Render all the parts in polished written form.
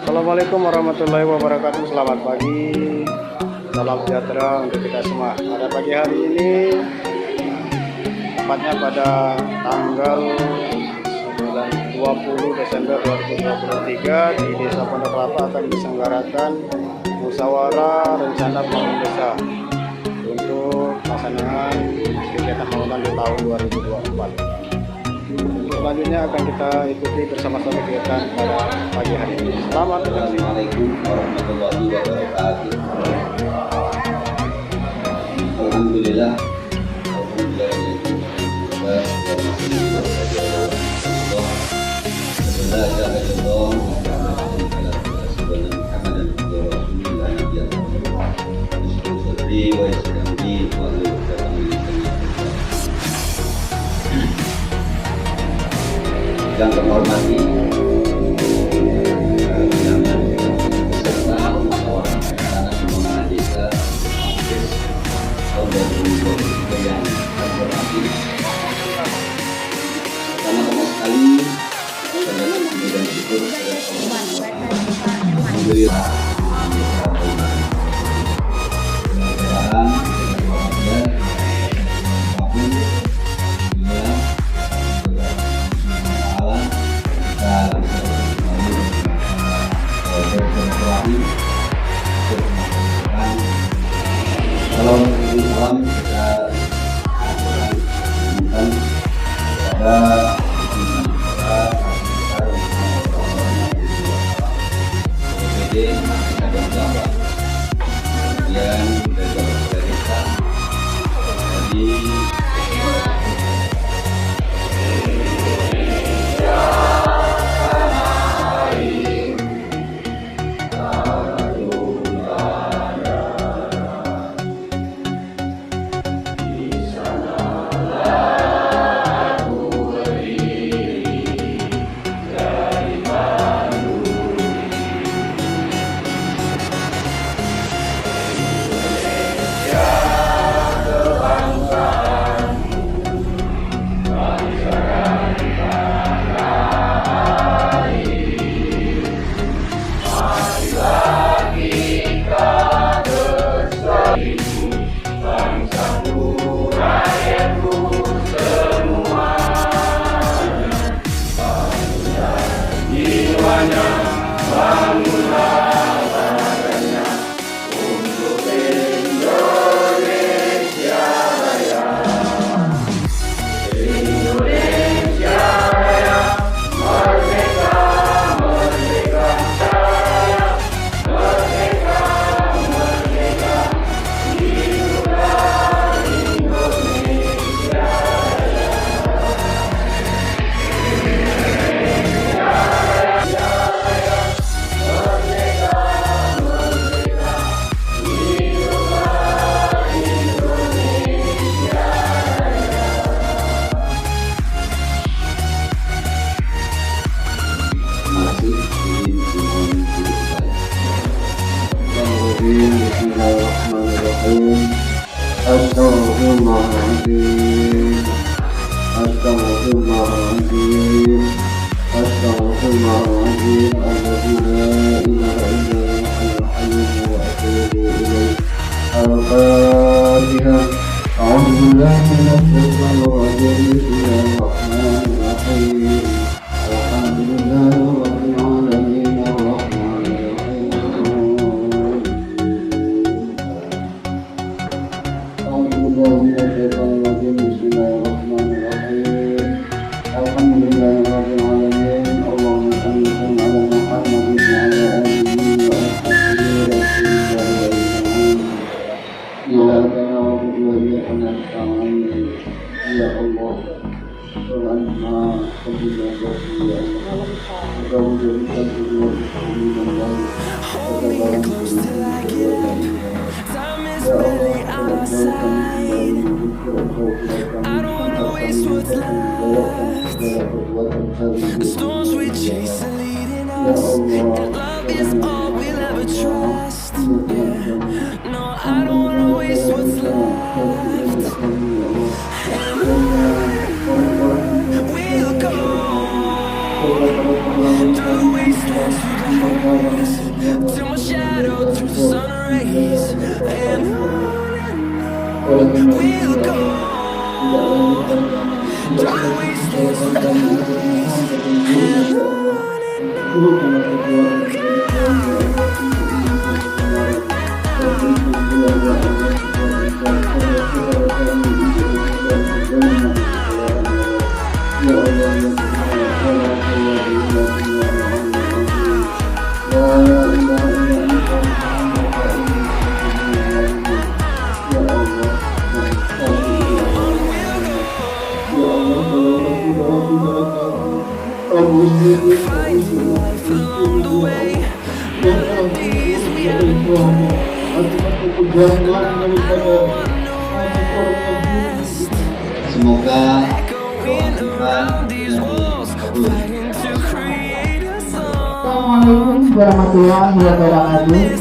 Assalamualaikum warahmatullahi wabarakatuh. Selamat pagi, salam sejahtera untuk kita semua. Pada pagi hari ini, tepatnya pada tanggal 20 Desember 2023 di Desa Pondok Kelapa akan diselenggarakan musyawarah rencana pembangunan desa untuk pelaksanaan kegiatan pembangunan di tahun 2024. Selanjutnya akan kita ikuti bersama-sama kegiatan pada pagi hari ini. Selamat menyaksikan. Assalamualaikum warahmatullahi wabarakatuh. Alhamdulillah. Yang kami hormati undangan peserta musyawarah rencana pembangunan desa tahun 2023 yang kami hormati. Pertama-tama sekali saya mengucapkan syukur kepada Allah. Alhamdulillah. Salam kita aturkan kepada BPD ada berapa kemudian dari desa jadi Bismillahirrahmanirrahim. Astaghfirullahaladzim. Astaghfirullahaladzim. Astaghfirullahaladzim. Alladzi la ilaha illa huwal hayyul wa atubu ilaih. Al-Fatihah. A'udzu billahi minasyaitonir rajim. Bismillahirrahmanirrahim. Alhamdulillahi rabbil alamin. Hold me close till I get up. Time is barely on our side. I don't wanna waste what's left. The storms we chase are leading us, and love is all we'll ever trust. Yeah. No, I don't wanna waste what's left. And on we'll go through the wastelands. till my shadow through the sun rays, and oleh karena we'll itu go tidak through the wastelands with dan mohon petunjuknya turut dalam perjuangan Ya Allah ya Semoga doa kita dikabul. Assalamualaikum warahmatullahi wabarakatuh.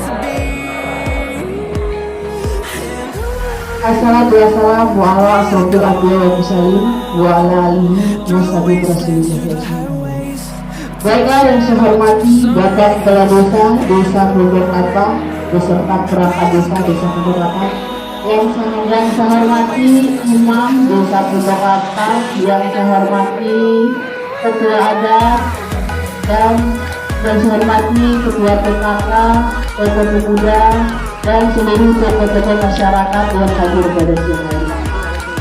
Assalatu wassalamu ala asrofil anbiya'i wal mursalin wa ala alihi washabihi rasulillah. Baiklah yang saya hormati Bapak Kepala Desa Pondok Kelapa beserta perangkat desa Pondok Kelapa. Yang saya hormati Imam Desa Pondok Kelapa, yang saya hormati Ketua Adat dan saya hormati Ketua PKK, Tokoh Pemuda, dan seluruh tokoh-tokoh masyarakat yang hadir pada siang hari.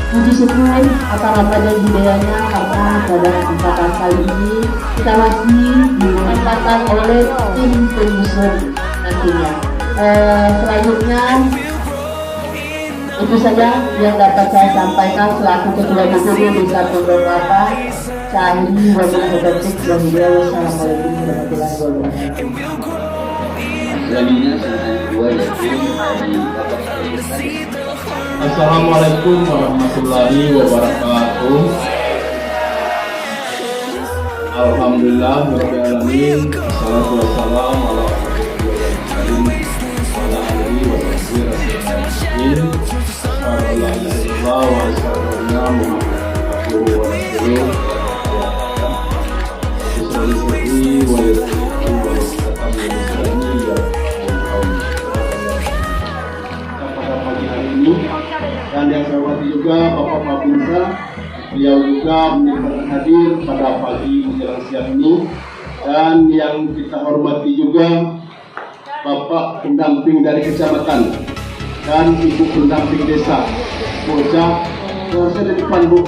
Puji syukur atas rahmat dan hidayahnya karena pada kesempatan kali ini kita masih dimanfaatkan oleh tim penyusun nantinya. Selanjutnya itu saja yang dapat saya sampaikan selaku Ketua DPD Desa Pondok Kelapa. Saya akhiri wabillahi taufiq wal hidayah. Wassalamualaikum warahmatullahi wabarakatuh. Selanjutnya sanatan kedua yaitu dari Bapak Sekali. Assalamualaikum warahmatullahi wabarakatuh. Alhamdulillah rabbil alamin. Wassalatu wassalamu ala dan yang saya hormati juga Bapak Babinsa, beliau juga menyempatkan hadir pada pagi menjelang siang ini, dan yang kita hormati juga Bapak pendamping dari kecamatan dan Ibu pendamping desa. Bocah, saya di depan Bu,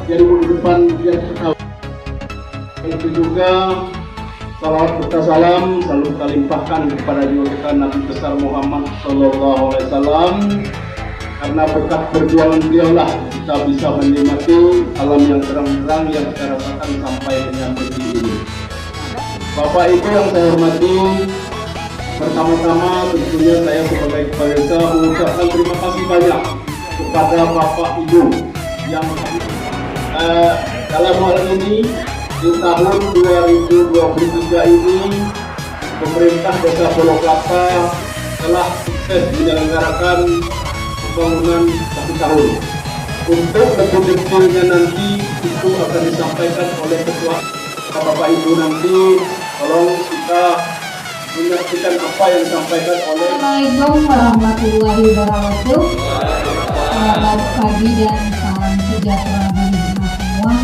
jadi Bu di depan biar kita tahu. Itu juga salawat serta salam selalu kita limpahkan kepada jiwa kita Nabi besar Muhammad Sallallahu Alaihi Wasallam. Karena berkat perjuangan beliaulah kita bisa menikmati alam yang terang-terang yang kita rasakan sampai dengan detik ini. Bapak Ibu yang saya hormati, pertama-tama tentunya saya sebagai kepala desa mengucapkan terima kasih banyak kepada Bapak Ibu yang dalam hal ini di tahun 2023 ini pemerintah Desa Pondok Kelapa telah sukses menyelenggarakan pembangunan 1 tahun. Untuk lebih detailnya nanti itu akan disampaikan oleh ketua Bapak Ibu nanti. Tolong kita menyaksikan apa yang disampaikan oleh. Assalamualaikum warahmatullahi wabarakatuh. Selamat pagi dan salam sejahtera bagi kita semua.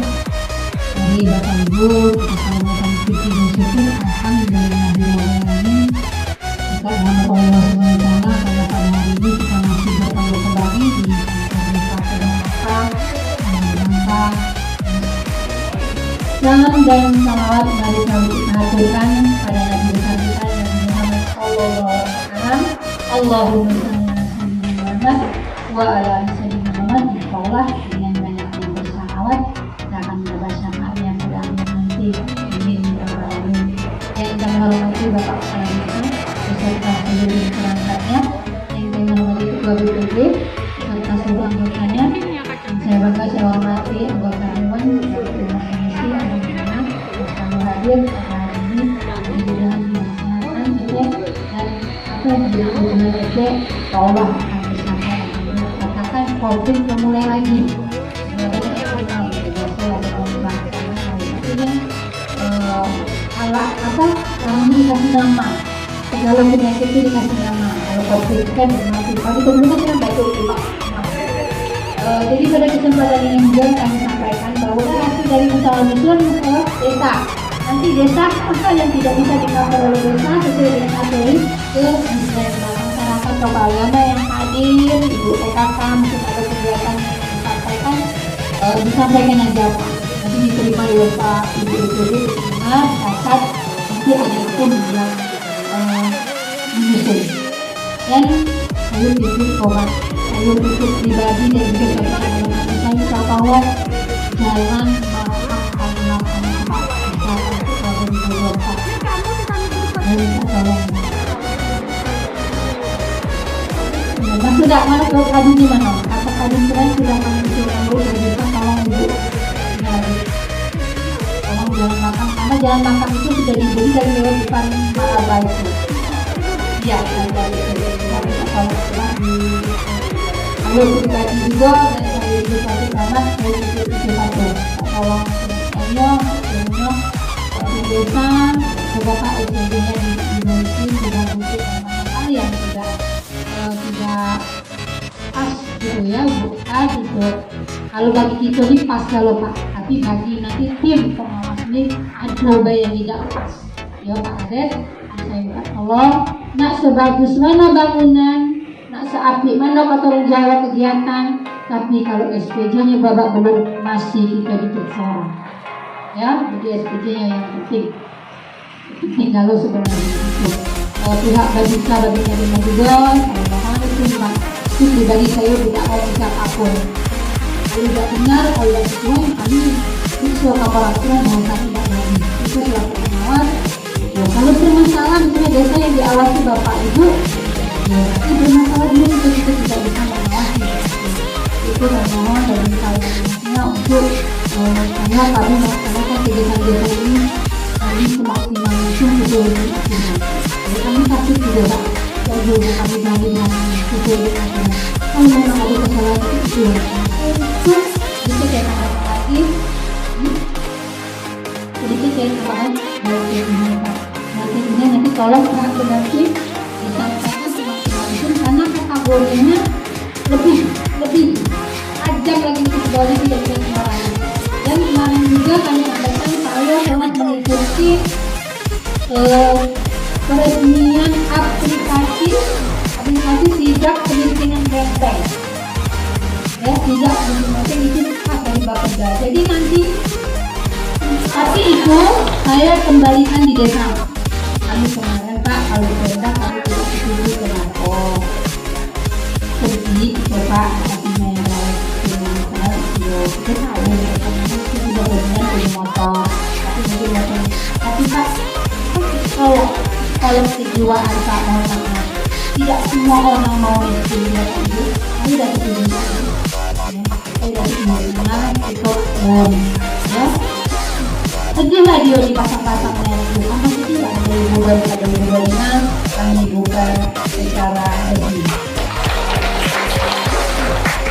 Dari Bapak Ibu, kita selamatkan puji dan syukur alhamdulillahirobbilalamin. Kita mohon Allah SWT pada pada hari ini kita masih bertemu kembali di Desa Pondok Kelapa. Salam dan salawat mari kami aturkan pada Nabi besar kita Nabi Muhammad Sallallahu Alaihi Wasallam. Allahumma shalli ala sayyidina Muhammad wa ala ali sayyidina Muhammad. Insyaallah dengan banyak bersalawat kita akan membaca yang sudah nanti ini yang kami hormati Bapak Kepala Desa beserta seluruh perangkatnya, yang kami hormati Ketua BPD beserta seluruh anggotanya, yang saya bangga saya hormati anggota Dewan dan Ketua Komisi yang bersama hadir pada hari ini, mudah-mudahan kesehatan dan apa yang menjadi tujuan Desa, Allah akan bersama katakan COVID memulai lagi. Alat apa sekarang dikasih nama. Kalau penyakit itu dikasih nama. Kalau COVID kan mati. Kalau itu dulu kan baik itu. Jadi pada kesempatan ini juga kami sampaikan bahwa hasil dari usaha nyusun ke desa. Nanti desa apa yang tidak bisa di-cover oleh desa sesuai dengan aturan ke masyarakat Tobalana yang hadir, ibu PKK mungkin ada kegiatan yang disampaikan, disampaikan aja Pak. Nanti diterima oleh Pak Ibu DPD, diterima, catat, nanti ada pun yang menyusun. Dan sayur titip obat, sayur titip pribadi dan juga bapak dengan saya bahwa jalan sudah mana ke kadin di mana? Apa kadin keren sudah menuju rambut dari tolong ibu. Tolong jalan makam karena jalan makam itu sudah dibeli dari lewat depan Maraba itu. Ya, dari kalau pribadi juga dan saya juga satu selamat saya juga satu. Tolong semuanya di desa beberapa SPG-nya dimiliki dengan bukti dan yang tidak pas gitu ya, bukan gitu. Kalau bagi kita ini pas kalau Pak, tapi bagi nanti tim pengawas ini ada yang tidak pas. Ya Pak Ades, saya minta tolong, nak sebagus mana bangunan, nak seapik mana tolong jawab kegiatan, tapi kalau SPJ-nya babak belur masih kita diperiksa. Ya, jadi SPJ-nya yang penting. Penting kalau sebenarnya itu. Pihak Badisa bagian juga, saya mohon itu Pak. Itu pribadi saya tidak mau siapapun. Kalau tidak benar, kalau tidak sesuai, kami bisa kapal-kapal mau kami tidak lagi. Itu selaku pengawas. Ya, kalau bermasalah, misalnya desa yang diawasi Bapak Ibu, ya, itu bermasalah dulu itu kita tidak bisa mengawasi. Itu saya mohon dari saya untuk karena kami melaksanakan kegiatan desa ini kami semaksimal mungkin sesuai dengan aturan. Jadi kami pasti tidak dan juga kami bagi dengan sesuai dengan aturan. Kalau memang ada kesalahan itu untuk bisa saya tambahkan lagi sedikit saya tambahkan dari ini Pak. Nanti ini nanti tolong Pak berarti disampaikan semaksimal mungkin karena kategorinya lebih ajak lagi kategori tidak bisa sembarangan. Dan kemarin juga kami sampaikan saya telah mengikuti peresmian aplikasi tidak kemiskinan benteng. Ya, tidak kemiskinan itu khas dari Bapeda. Jadi nanti tapi itu saya kembalikan di desa. Kami kemarin Pak kalau benda kami tidak setuju dengan sedih coba artinya yang lain dengan kita tahu itu tidak benar di motor tapi mungkin motor tapi Pak kalau kejiwaan Pak mohon maaf tidak semua orang mau itu kami sudah setuju saya sudah setuju untuk ya sedih lah dia dipasang-pasangnya itu apa sih ada hubungan kami bukan secara resmi.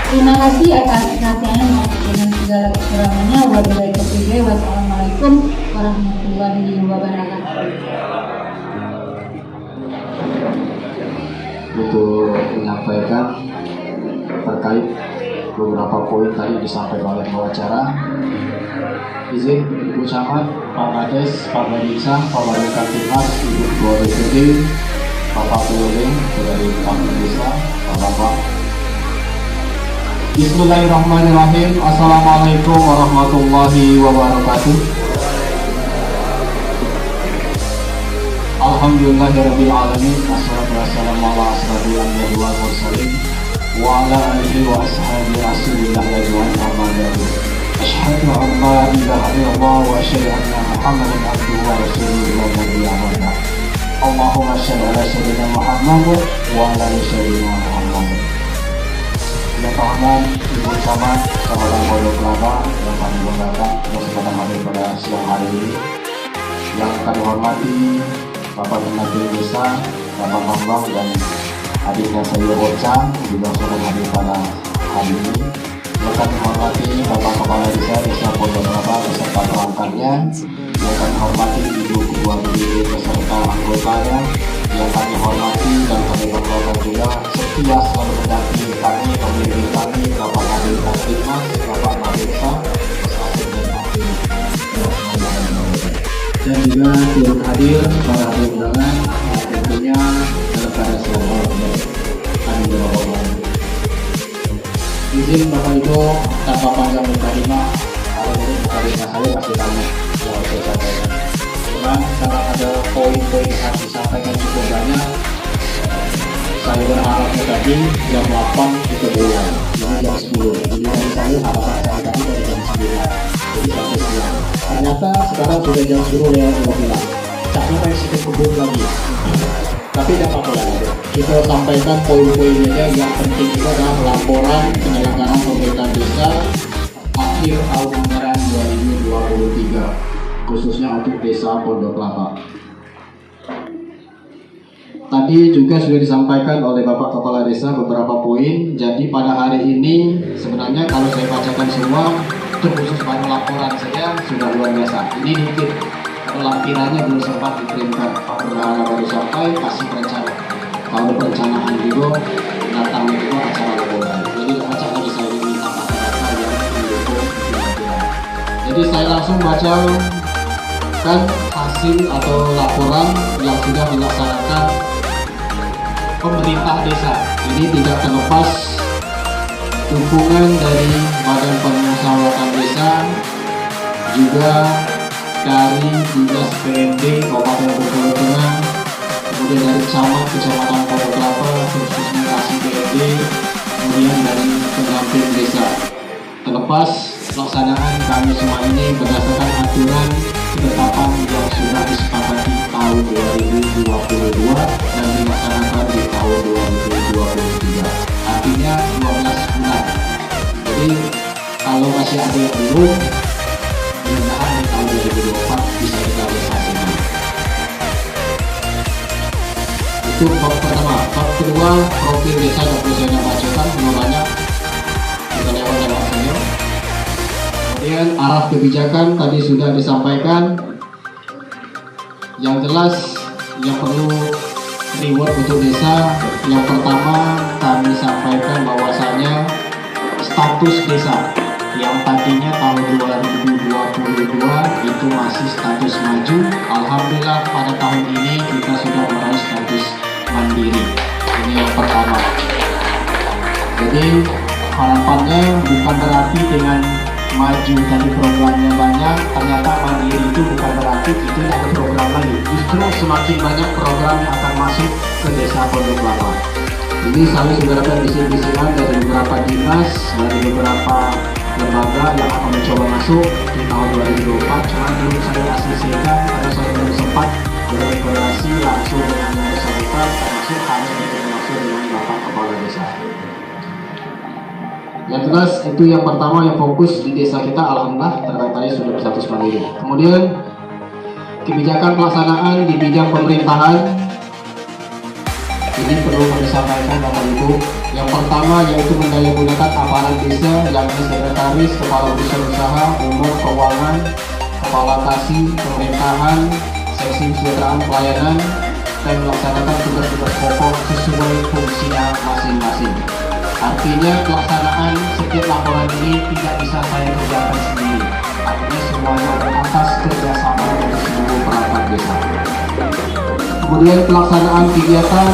Terima kasih atas perhatiannya dengan segala kekurangannya. Wabillahi taufiq. Wassalamualaikum warahmatullahi wabarakatuh. Untuk menyampaikan terkait beberapa poin tadi disampaikan oleh pengacara. Izin Ibu Camat, Pak Kades, Pak Badisa, Pak Wali Kamtibmas, Ibu Ketua DPD, Bapak Peluling dari Pak Badisa, Bapak. Bismillahirrahmanirrahim. Assalamualaikum warahmatullahi wabarakatuh. Alhamdulillahirabbil alamin. Wassalatu wassalamu ala asrofil anbiya'i wal mursalin wa ala alihi wa ashabihi rasulillah ajmain amma ba'du. Asyhadu an la ilaha illallah wa asyhadu anna Muhammadan abduhu wa rasuluhu la nabiyya ba'da. Allahumma shalli ala sayyidina Muhammad wa ala ali sayyidina Muhammad. Yang kehormatan Ibu Camat, Kabupaten Pondok Kelapa yang kami banggakan kesempatan hadir pada siang hari ini. Yang kami hormati Bapak Pengantin Desa, Bapak Bambang dan adiknya saya Ocha juga sudah hadir pada hari ini. Yang kami hormati Bapak Kepala Desa Pondok Kelapa beserta perangkatnya, yang kami hormati Ibu Ketua BPD beserta anggotanya, yang kami hormati dan kami banggakan juga setia selalu mendampingi kami, pemimpin kami, Bapak Kadil Kapitmas, Bapak Mabesa, dan juga turut hadir para hadirin undangan tentunya dalam keadaan sehat. Kami berdoa. Izin Bapak Ibu tanpa panjang mukadimah, kalau ini mukadimah saya pasti tanya yang saya sampaikan. Cuman karena ada poin-poin yang harus disampaikan cukup banyak, saya berharapnya tadi jam 8 itu mulai, ini jam 10. Jadi dari saya harapan saya tadi dari jam 9. Jadi sampai siang. Ternyata sekarang sudah jam 10 ya, bilang. Caknya kayak sedikit kebun lagi. Tapi tidak apa-apa lah. Kita sampaikan poin-poinnya yang penting itu adalah laporan penyelenggaraan pemerintah desa akhir tahun anggaran 2023 khususnya untuk desa Pondok Kelapa. Tadi juga sudah disampaikan oleh Bapak Kepala Desa beberapa poin. Jadi pada hari ini sebenarnya kalau saya bacakan semua itu khusus baru laporan saja sudah luar biasa. Ini dikit lampirannya belum sempat dikirimkan. Pak Bendahara baru sampai kasih rencana. Kalau perencanaan juga datang itu acara laporan. Jadi acara bisa diminta masyarakat yang mendukung lampiran. Jadi saya langsung baca kan hasil atau laporan yang sudah dilaksanakan pemerintah desa. Ini tidak terlepas dukungan dari Badan Permusyawaratan Desa, juga dari Dinas PMD Kabupaten Bengkulu Tengah, kemudian dari Camat Kecamatan Pondok Kelapa, khususnya Kasih PMD, kemudian dari pendamping desa. Terlepas pelaksanaan kami semua ini berdasarkan aturan ketetapan yang sudah disepakati tahun 2022 dan dilaksanakan di tahun 2023. Artinya 12 bulan. Jadi kalau masih ada yang belum, mudah-mudahan di tahun 2024 bisa kita realisasikan. Itu bab pertama. Bab kedua, profil desa yang perlu saya bacakan semuanya. Kita lewat saja. Kemudian arah kebijakan tadi sudah disampaikan. Yang jelas yang perlu reward untuk desa, yang pertama kami sampaikan bahwasanya status desa yang tadinya tahun 2022 itu masih status maju. Alhamdulillah pada tahun ini kita sudah meraih status mandiri. Ini yang pertama. Jadi harapannya bukan berarti dengan maju tadi programnya banyak, ternyata mandiri itu bukan berarti itu ada program lagi. Justru semakin banyak program yang akan masuk ke desa Pondok Kelapa. Ini saya sudah dapat bisikan dari beberapa dinas, dari beberapa lembaga yang akan mencoba masuk di tahun 2024. Cuma belum saya asosiasikan karena saya belum sempat berkoordinasi langsung dengan yang bersangkutan, termasuk harus berkoordinasi dengan Bapak Kepala Desa. Yang jelas itu yang pertama yang fokus di desa kita, alhamdulillah terkait tadi sudah berstatus mandiri. Kemudian kebijakan pelaksanaan di bidang pemerintahan ini perlu kami sampaikan Bapak Ibu. Yang pertama yaitu mendayagunakan aparat desa, yakni sekretaris, kepala usaha, umum, keuangan, kepala kasih, pemerintahan, seksi kesejahteraan pelayanan, dan melaksanakan tugas-tugas pokok sesuai fungsinya masing-masing. Artinya pelaksanaan setiap laporan ini tidak bisa saya kerjakan sendiri. Artinya semuanya atas kerjasama dari seluruh perangkat desa. Kemudian pelaksanaan kegiatan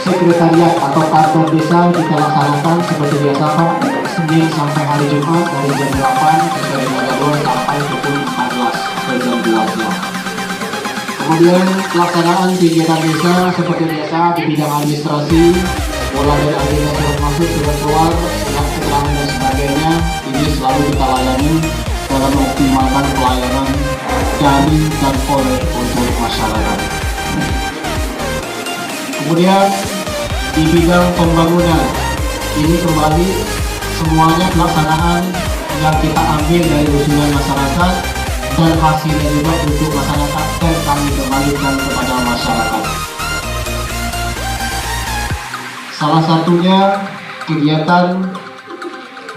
sekretariat atau kantor desa kita laksanakan seperti biasa Pak, Senin sampai hari Jumat dari jam 8 sesuai dengan jadwal sampai pukul 14 sampai jam 12. Kemudian pelaksanaan kegiatan desa seperti biasa di bidang administrasi, mulai dari agenda surat masuk, surat keluar, surat keterangan dan sebagainya, ini selalu kita layani dalam mengoptimalkan pelayanan dari dan oleh untuk masyarakat. Kemudian di bidang pembangunan, ini kembali semuanya pelaksanaan yang kita ambil dari usulan masyarakat dan hasilnya juga untuk masyarakat dan kami kembalikan kepada masyarakat. Salah satunya kegiatan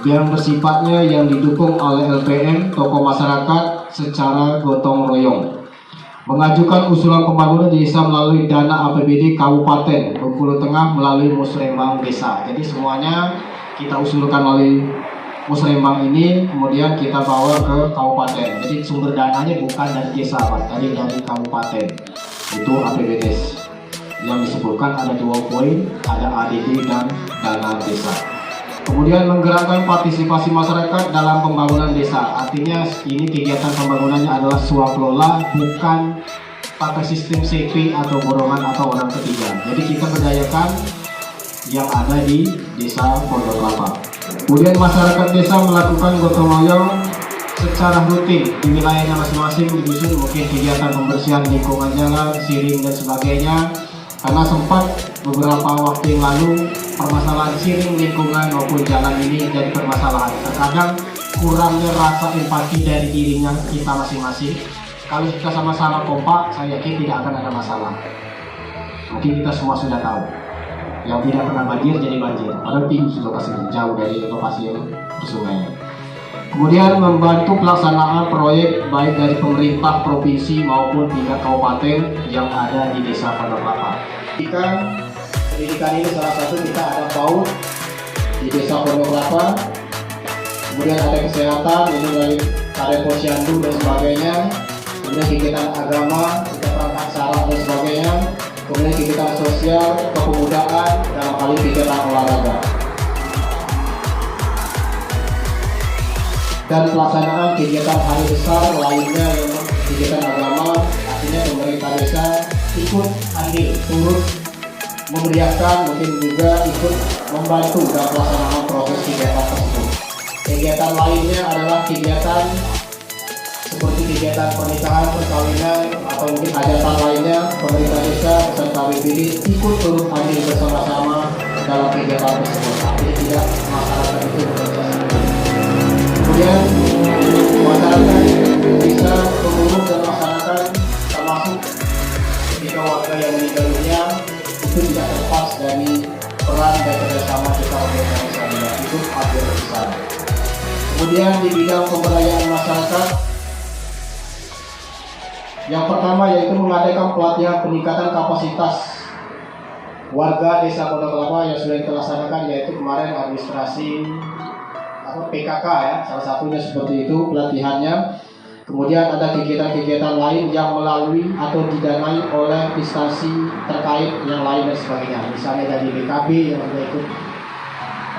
yang bersifatnya yang didukung oleh LPM, tokoh masyarakat, secara gotong royong. Mengajukan usulan pembangunan desa melalui dana APBD Kabupaten Bengkulu Tengah melalui musrembang desa. Jadi semuanya kita usulkan melalui musrembang ini, kemudian kita bawa ke kabupaten. Jadi sumber dananya bukan dari desa, Pak, tadi dari kabupaten. Itu APBD. Yang disebutkan ada 2 poin, ada ADD dan dana desa. Kemudian menggerakkan partisipasi masyarakat dalam pembangunan desa. Artinya ini kegiatan pembangunannya adalah swakelola, bukan pakai sistem CP atau borongan atau orang ketiga. Jadi kita berdayakan yang ada di desa Pondok Kelapa. Kemudian masyarakat desa melakukan gotong royong secara rutin di wilayahnya masing-masing, di dusun, mungkin kegiatan pembersihan lingkungan jalan, siring dan sebagainya. Karena sempat beberapa waktu yang lalu permasalahan siring lingkungan maupun jalan ini jadi permasalahan. Terkadang kurangnya rasa empati dari dirinya kita masing-masing. Kalau kita sama-sama kompak, saya yakin tidak akan ada masalah. Mungkin kita semua sudah tahu, yang tidak pernah banjir jadi banjir. Padahal tinggi lokasinya, jauh dari lokasi yang bersungainya. Kemudian membantu pelaksanaan proyek baik dari pemerintah provinsi maupun tingkat kabupaten yang ada di desa Pondok Kelapa. Pendidikan ini salah satu kita ada PAUD di desa Pondok Kelapa. Kemudian ada kesehatan, ini dari Kare Posyandu dan sebagainya. Kemudian kegiatan agama, kita perangkat syarat dan sebagainya. Kemudian kegiatan sosial, kepemudaan, dalam hal ini kegiatan olahraga. Dan pelaksanaan kegiatan hari besar lainnya yang kegiatan agama, artinya pemerintah desa ikut andil, turut memeriahkan, mungkin juga ikut membantu dalam pelaksanaan proses kegiatan tersebut. Kegiatan lainnya adalah kegiatan seperti kegiatan pernikahan, perkawinan, atau mungkin hajatan lainnya. Pemerintah desa beserta BPD ikut turut andil bersama-sama dalam kegiatan tersebut. Artinya tidak masyarakat itu bekerja. Kemudian masyarakat bisa pengurus dan masyarakat termasuk ketika warga yang meninggal dunia itu tidak terlepas dari peran dan kerjasama kita organisasi itu hadir besar. Kemudian di bidang pemberdayaan masyarakat, yang pertama yaitu mengadakan pelatihan peningkatan kapasitas warga desa Pondok Kelapa yang sudah dilaksanakan, yaitu kemarin administrasi atau PKK ya, salah satunya seperti itu pelatihannya. Kemudian ada kegiatan-kegiatan lain yang melalui atau didanai oleh instansi terkait yang lain dan sebagainya. Misalnya dari BKB yang sudah ikut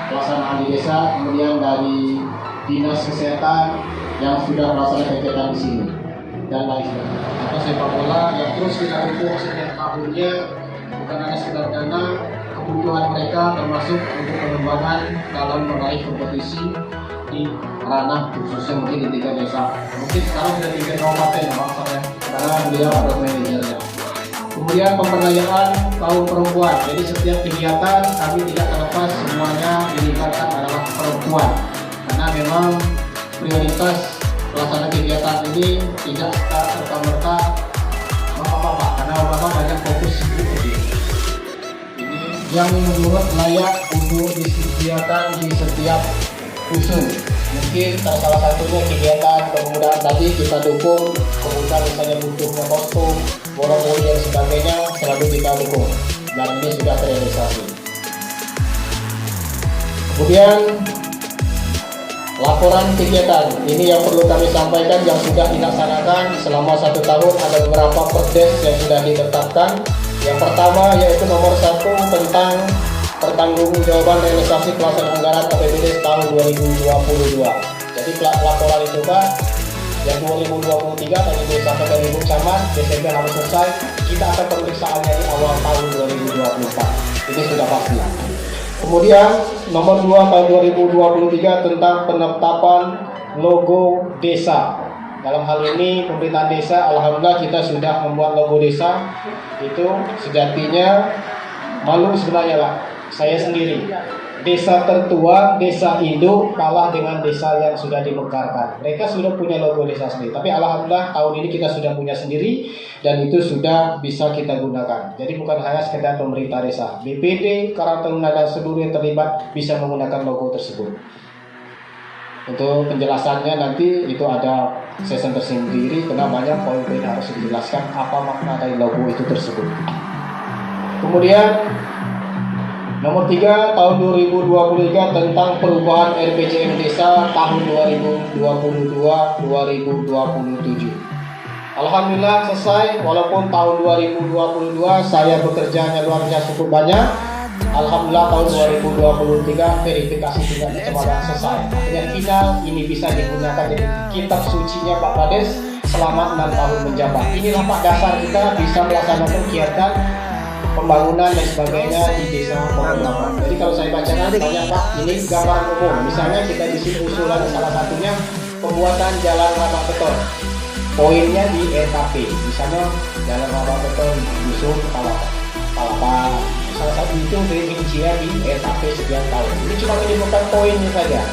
pelaksanaan di desa, kemudian dari dinas kesehatan yang sudah melaksanakan kegiatan di sini dan lain sebagainya. Atau sepak bola yang terus kita dukung setiap tahunnya, bukan hanya sekedar dana, kebutuhan mereka termasuk untuk pengembangan dalam meraih kompetisi di ranah khususnya mungkin di 3 desa. Mungkin sekarang sudah 3 kabupaten ya Bang Sarah, karena beliau adalah manajernya. Kemudian pemberdayaan kaum perempuan. Jadi setiap kegiatan kami tidak terlepas semuanya dilibatkan adalah perempuan. Karena memang prioritas pelaksanaan kegiatan ini tidak serta-merta bapak-bapak, karena bapak banyak fokus sendiri. Ini yang menurut layak untuk disediakan di setiap dusun. Mungkin salah satunya kegiatan kepemudaan tadi kita dukung, kemudian misalnya butuhnya kostum, bola-bola dan sebagainya selalu kita dukung, dan ini sudah terrealisasi. Kemudian laporan kegiatan ini yang perlu kami sampaikan yang sudah dilaksanakan selama 1 tahun. Ada beberapa perdes yang sudah ditetapkan. Yang pertama yaitu nomor 1 tentang pertanggungjawaban realisasi pelaksanaan anggaran APBD tahun 2022. Jadi laporan itu Pak, yang 2023 tadi disampaikan Ibu Camat, Desember harus selesai. Kita akan pemeriksaannya di awal tahun 2024. Ini sudah pasti. Kemudian nomor 2 tahun 2023 tentang penetapan logo desa. Dalam hal ini pemerintahan desa, alhamdulillah kita sudah membuat logo desa. Itu sejatinya malu sebenarnya lah. Saya sendiri, desa tertua, desa induk kalah dengan desa yang sudah dimekarkan. Mereka sudah punya logo desa sendiri, tapi alhamdulillah tahun ini kita sudah punya sendiri dan itu sudah bisa kita gunakan. Jadi bukan hanya sekedar pemerintah desa, BPD, Karang Taruna dan seluruh yang terlibat bisa menggunakan logo tersebut. Untuk penjelasannya nanti itu ada sesi tersendiri karena banyak poin-poin harus dijelaskan apa makna dari logo itu tersebut. Kemudian nomor 3 tahun 2023 tentang perubahan RPJM Desa tahun 2022-2027. Alhamdulillah selesai, walaupun tahun 2022 saya bekerjanya luar biasa cukup banyak. Alhamdulillah tahun 2023 verifikasi tidak kecemasan selesai. Akhirnya final ini bisa digunakan jadi kitab sucinya Pak Kades selama 6 tahun menjabat. Inilah Pak dasar kita bisa melaksanakan kegiatan pembangunan dan sebagainya di desa Pembangunan. Jadi kalau saya bacakan banyak Pak, ini gambaran umum. Misalnya kita di sini usulan salah satunya pembuatan jalan rapat beton. Poinnya di RKP, misalnya jalan rapat beton di dusun Palapa. Salah satu itu rincian di RKP sekian tahun. Ini cuma menyebutkan poinnya saja.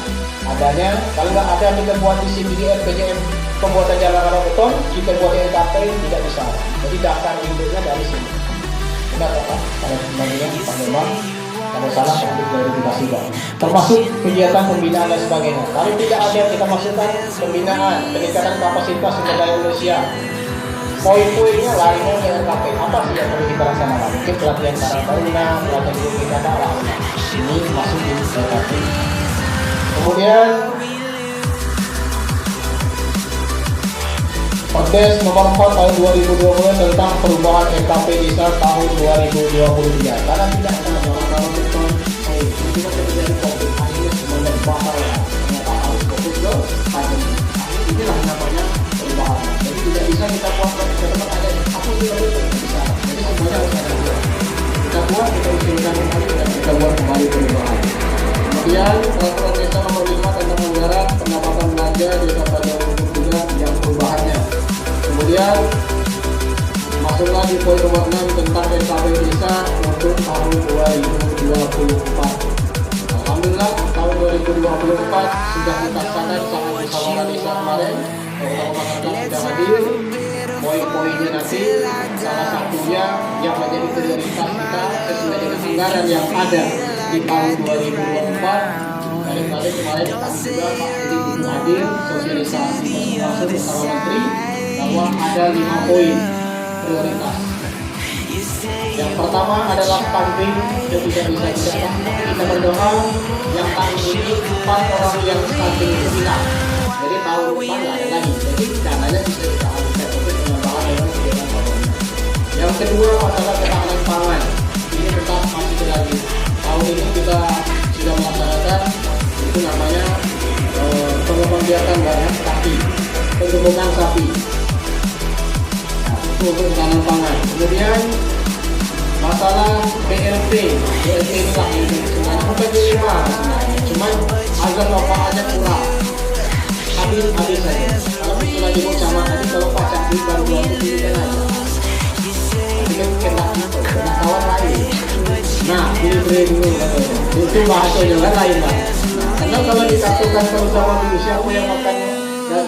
Adanya, kalau nggak ada kita buat di sini di RPJM pembuatan jalan rapat beton, kita buat di RKP tidak bisa. Jadi daftar induknya dari sini. Benar Pak? Kalau sebenarnya Pak Memang, kalau salah nanti klarifikasi Pak. Termasuk kegiatan pembinaan dan sebagainya. Kalau tidak ada kita masukkan pembinaan, peningkatan kapasitas sumber daya manusia. Poin-poinnya lainnya dengan RKP. Apa sih yang perlu kita laksanakan? Mungkin pelatihan cara taruna, pelatihan guru kita darah. Ini masuk di RKP. Kemudian Perdes nomor 4 tahun 2020 tentang perubahan RKP Desa tahun 2023. Karena tidak ada jalan-jalan beton, kita terjadi COVID, akhirnya semuanya bakal ternyata harus fokus ke pandemi. Inilah namanya perubahan. Jadi tidak bisa kita buat ke tempat ada aku tidak bisa. Jadi semuanya harus ada dua. Kita buat, kita usulkan kembali dan kita buat kembali perubahan. Kemudian peraturan desa nomor 5 tentang anggaran pendapatan belanja desa pada 2023 yang perubahannya. Kemudian masuklah di poin nomor 6 tentang RKP Desa untuk tahun 2024. Alhamdulillah tahun 2024 sudah dilaksanakan sama musyawarah desa kemarin. Beberapa masyarakat sudah hadir. Poin-poinnya nanti salah satunya yang menjadi prioritas kita sesuai dengan anggaran yang ada di tahun 2024. Kali-kali kemarin kami juga Pak Edi itu hadir sosialisasi langsung bersama Menteri bahwa ada 5 poin prioritas. Yang pertama adalah stunting yang tidak bisa didapat. Kita berdoa yang tahun ini 4 orang yang stunting itu hilang. Jadi tahun depan nggak ada lagi. Jadi dananya bisa kita alihkan untuk pengembangan dengan kegiatan pembangunan. Yang kedua adalah ketahanan pangan. Ini tetap masih berlanjut. Tahun ini kita sudah melaksanakan itu namanya pengembang banyak sapi, penggembangan sapi. Nah, itu untuk ketahanan pangan. Kemudian masalah BLT inilah yang sebenarnya bukan dilema, cuman agar manfaatnya kurang. Habis saja. Kalau sudah dibuat sama tadi kalau pajak di baru 20 juta aja. Tapi kan kena kawan lain. Nah, ini dulu katanya. Itu bahasanya kan lain lah. Karena kalau disatukan bersama dulu siapa yang makan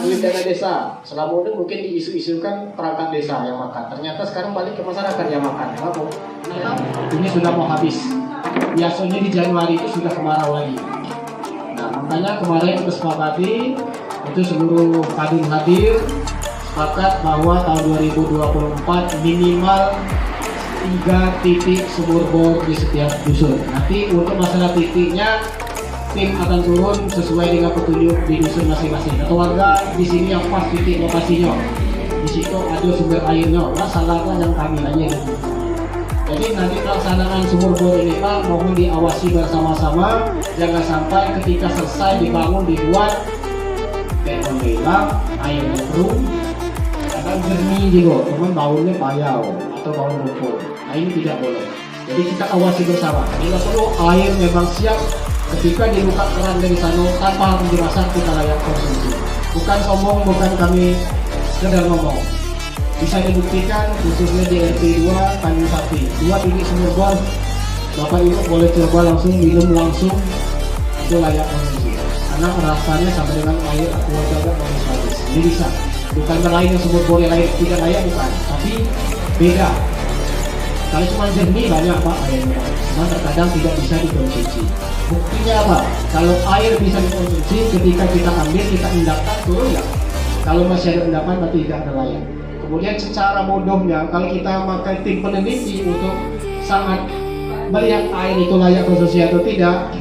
duit dana desa, selama ini mungkin diisu-isukan perangkat desa yang makan. Ternyata sekarang balik ke masyarakat yang makan. Kenapa? Ini sudah mau habis. Biasanya di Januari itu sudah kemarau lagi. Nah, makanya kemarin kesepakati itu seluruh kadin hadir sepakat bahwa tahun 2024 minimal 3 titik sumur bor di setiap dusun. Nanti untuk masalah titiknya tim akan turun sesuai dengan petunjuk di dusun masing-masing. Atau warga di sini yang pas titik lokasinya, di situ ada sumber airnya. Masalahnya yang kami aja gitu. Jadi nanti pelaksanaan sumur bor ini Pak mohon diawasi bersama-sama, jangan sampai ketika selesai dibangun dibuat kayak menghilang airnya keruh, kadang jernih juga, cuman baunya payau atau bau lumpur. Nah ini tidak boleh. Jadi kita awasi bersama. Bila perlu air memang siap ketika dibuka keran dari sana tanpa penjelasan kita layak konsumsi. Bukan sombong, bukan kami sekedar ngomong. Bisa dibuktikan khususnya di RT 2 Tanjung Sapi 2 titik sumur bor. Bapak Ibu boleh coba langsung minum langsung, itu layak konsumsi. Karena rasanya sama dengan air aqua jaga manis. Ini bisa. Bukan berlain yang sumur bor yang lain tidak layak bukan, tapi beda. Kalau cuma jernih banyak Pak airnya, cuma terkadang tidak bisa dikonsumsi. Buktinya apa? Kalau air bisa dikonsumsi, ketika kita ambil, kita endapkan, turun nggak? Kalau masih ada endapan berarti tidak ada layak. Kemudian secara bodohnya, kalau kita pakai tim peneliti untuk sangat melihat air itu layak konsumsi atau tidak,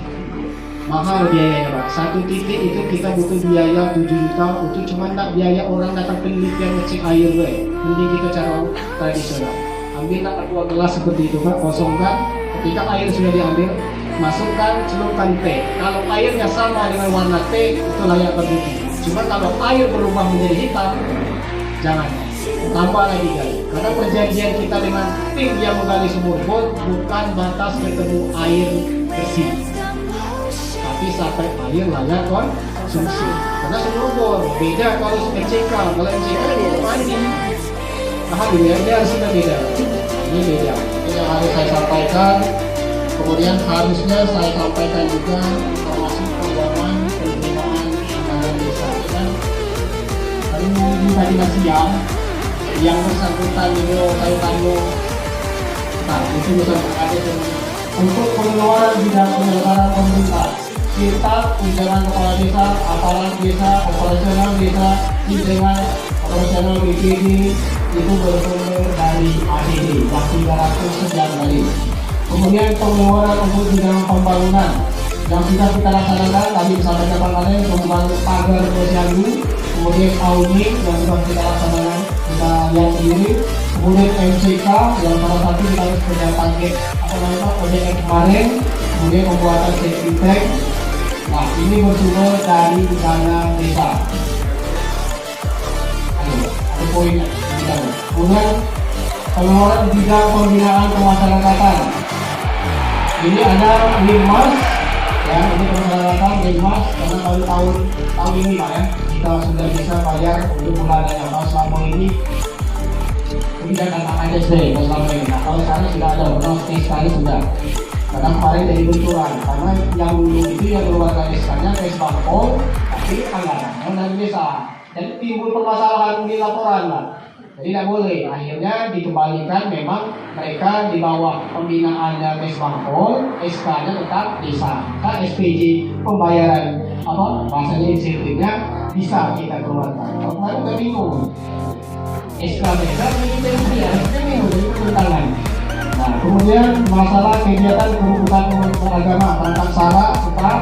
mahal biayanya Pak. Satu titik itu kita butuh biaya 7 juta untuk cuma nak biaya orang datang penelitian ngecek air we. Mending kita cara tradisional. Ambillah 2 gelas seperti itu Pak, kosongkan. Ketika air sudah diambil, masukkan, celupkan teh. Kalau airnya sama dengan warna teh, itu layak konsumsi. Cuma kalau air berubah menjadi hitam, jangan. Tambah lagi gali. Karena perjanjian kita dengan tim yang menggali sumur bor bukan batas ketemu air bersih, tapi sampai air layak konsumsi. Karena sumur bor beda kalau MCK. Kalau MCK itu mandi. Paham ya? Ini harus kita beda. Ini beda. Ini yang harus saya sampaikan. Kemudian harusnya saya sampaikan juga termasuk program penerimaan anggaran desa. Dan hari ini tadi siang yang bersangkutan itu saya tanya, nah itu bersangkutan itu untuk pengeluaran bidang penyelenggaraan pemerintah, kita tunjangan kepala desa, aparat desa, operasional desa, dengan operasional BPD itu bersumber dari APD yang 300 sekian kali. Kemudian pengeluaran untuk bidang pembangunan yang sudah kita laksanakan tadi disampaikan Pak Kade, membangun pagar posyandu, kemudian awning yang sudah kita laksanakan, kita lihat sendiri, kemudian MCK yang salah satu kita harus punya target proyek kemarin, kemudian pembuatan safety tank. Nah ini bersumber dari dana desa. Ada poin. Kemudian pengeluaran bidang pembinaan kemasyarakatan. Ini ada Linmas, ya ini persyaratan Linmas karena baru tahun ini Pak ya kita sudah bisa bayar untuk bulanannya. Kalau selama ini tidak akan SD kalau selama ini. Nah kalau sekarang sudah ada benar sekali sudah. Karena kemarin dari benturan karena yang dulu itu yang keluarga desa-nya tes bangkol, tapi anggarannya dari desa. Jadi timbul permasalahan di laporan Pak. Jadi tidak boleh, akhirnya dikembalikan memang mereka di bawah pembinaannya tes bangkol, SK-nya tetap desa, kan SPJ pembayaran apa bahasanya insentifnya bisa kita keluarkan. Kalau kemarin kita bingung, SK desa ini kita bingung, jadi pertentangan. Nah kemudian masalah kegiatan kerukunan beragama, tentang sara, tetap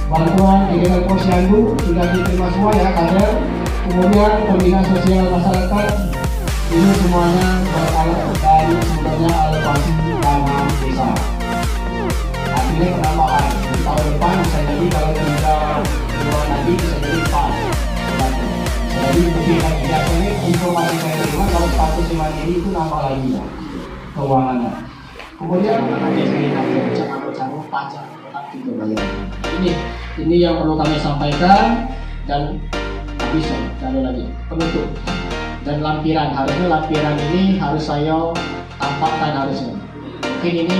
bantuan kegiatan posyandu sudah diterima semua ya kader. Kemudian pembinaan sosial masyarakat ini semuanya berasal dari sumbernya alokasi dana desa. Artinya penambahan di tahun depan bisa jadi kalau tidak bulan lagi bisa jadi 4. Jadi buktikan biasanya informasi saya terima kalau status mandiri itu nambah lagi ya keuangannya. Kemudian cara pajak tetap kita bayar. Ini yang perlu kami sampaikan dan habis lalu lagi penutup. Dan lampiran, harusnya lampiran ini harus saya tampakkan harusnya. Mungkin ini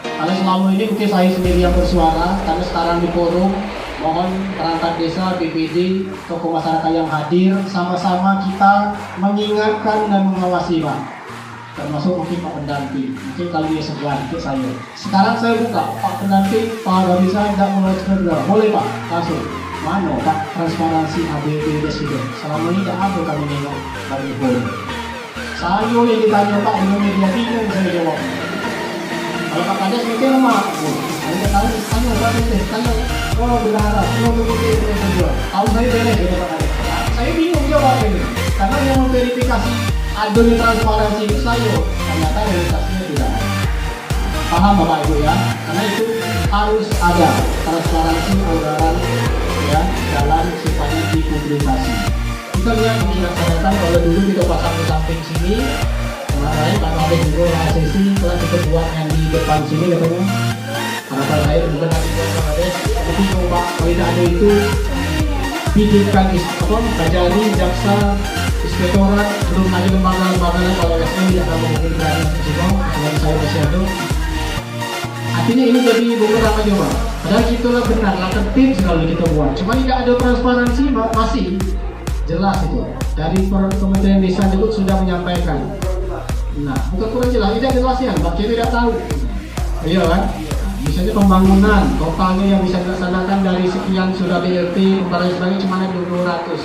karena selama ini mungkin saya sendiri yang bersuara, karena sekarang di forum mohon perangkat desa, BPD, tokoh masyarakat yang hadir, sama-sama kita mengingatkan dan mengawasi Pak. Termasuk mungkin Pak Pendamping, mungkin kali dia sebelah ikut saya. Sekarang saya buka, Pak Pendamping, Pak Gabisa tidak mulai segera, boleh Pak, langsung. Mana Pak transparansi ABP sudah selama ini tidak ada kami nengok dari forum. Saya yang ditanya Pak dengan media bingung saya jawab. Kalau Pak Kades mungkin lemah. Saya tahu tanya oh berharap begitu saja. Tahu saya beres ya Pak Kades. Saya bingung jawab ini karena yang memverifikasi adanya transparansi itu saya ternyata realisasinya tidak ada. Paham Bapak Ibu ya? Karena itu harus ada transparansi anggaran ya dalam sifatnya dipublikasi. Kita lihat dilaksanakan kalau dulu kita pasang di samping sini, kemarin kalau ada juga sesi setelah kita buat yang di depan sini katanya. Harapan saya juga nanti buat ada, tapi coba kalau tidak ada itu bikinkan kajari, jaksa, inspektorat, belum lagi lembaga-lembaga kalau SM tidak akan memungkinkan semua. Kalau saya masih ada. Artinya ini jadi beberapa juga. Padahal itulah benar, lah tertib sekali kita buat. Cuma tidak ada transparansi, masih jelas itu. Dari Kementerian Desa juga sudah menyampaikan Nah, untuk kurang jelas ini evaluasian, Pak kita tidak tahu. Iya kan? Misalnya pembangunan totalnya yang bisa dilaksanakan dari sekian sudah BLT dan sebagainya cuma ada 200.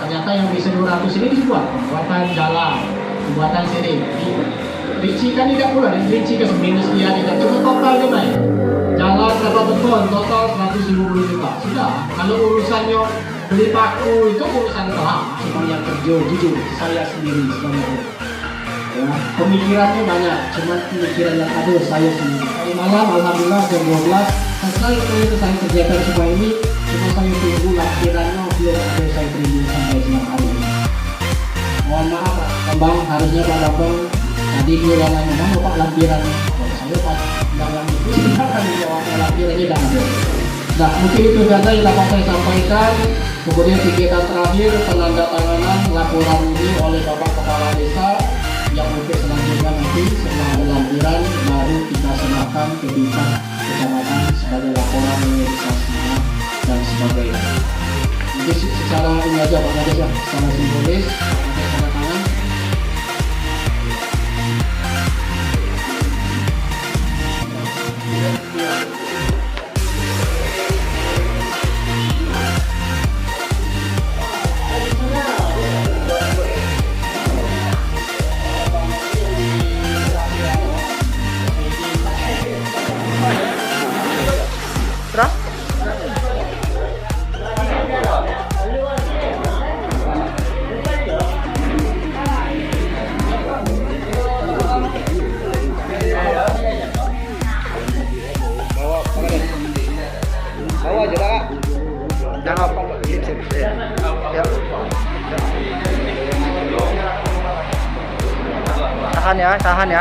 Ternyata yang bisa 200 ini dibuat pembuatan jalan, pembuatan sini. Rinci kan tidak pula, rinci ke minus sekian tidak. Cuma totalnya baik. Jalan berapa beton total 150 juta. Sudah. Kalau urusannya beli paku itu urusan kelam. Cuma yang kerja jujur saya sendiri sebenarnya. Ya, pemikirannya banyak, cuma pemikiran yang ada saya sendiri. Hari malam alhamdulillah jam 12 selesai itu saya kerjakan semua ini. Cuma saya tunggu lampirannya belum ada saya terima sampai siang hari ini. Mohon maaf Pak Bambang, harusnya Pak Bambang tadi dia yang nanya Pak lampirannya. Kalau saya Pak dalam itu silakan dijawab lampirannya dan ada. Nah mungkin itu saja yang dapat saya sampaikan. Kemudian kegiatan terakhir penandatanganan laporan ini oleh Bapak Kepala Desa. Yang mungkin selanjutnya nanti setelah ada lampiran baru kita serahkan ke bintang kecamatan sebagai laporan realisasinya dan sebagainya. Jadi secara ini aja Pak Kades ya, secara simbolis pakai tanda tangan.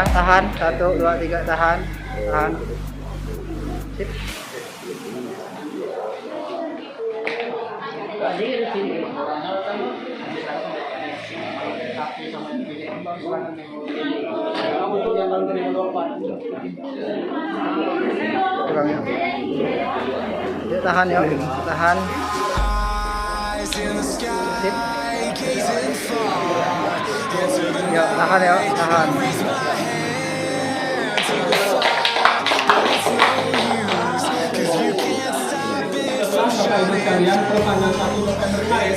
Tahan 1, 2, 3 tahan. Sip. Tahan ya, tahan. Sip. Ya, tahan ya, tahan. Sekalian perpanjang 1 November kemarin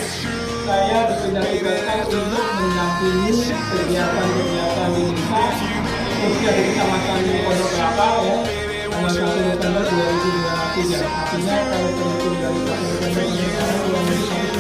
saya ditugaskan untuk mendampingi kegiatan-kegiatan di desa khususnya di kecamatan di Pondok Kelapa ya tanggal 1 November 2023. Artinya kalau terhitung dari 1 November sampai sekarang kurang lebih 1